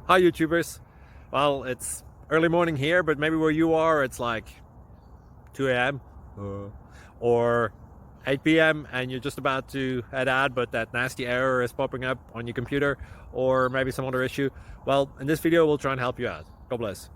Hi YouTubers. Well, it's early morning here, but maybe where you are it's like 2 a.m. or 8 p.m. and you're just about to head out, but that nasty error is popping up on your computer, or maybe some other issue. Well, in this video we'll try and help you out. God bless.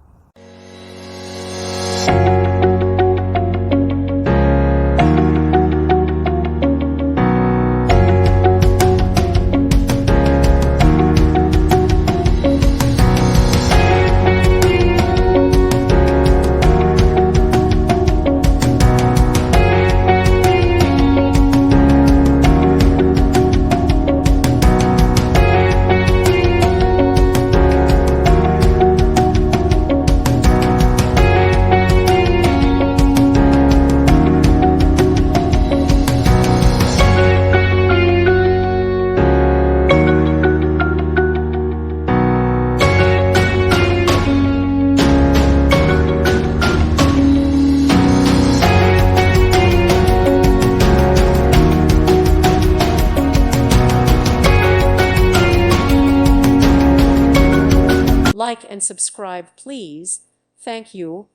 Like and subscribe, please. Thank you.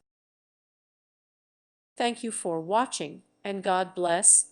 Thank you for watching, and God bless.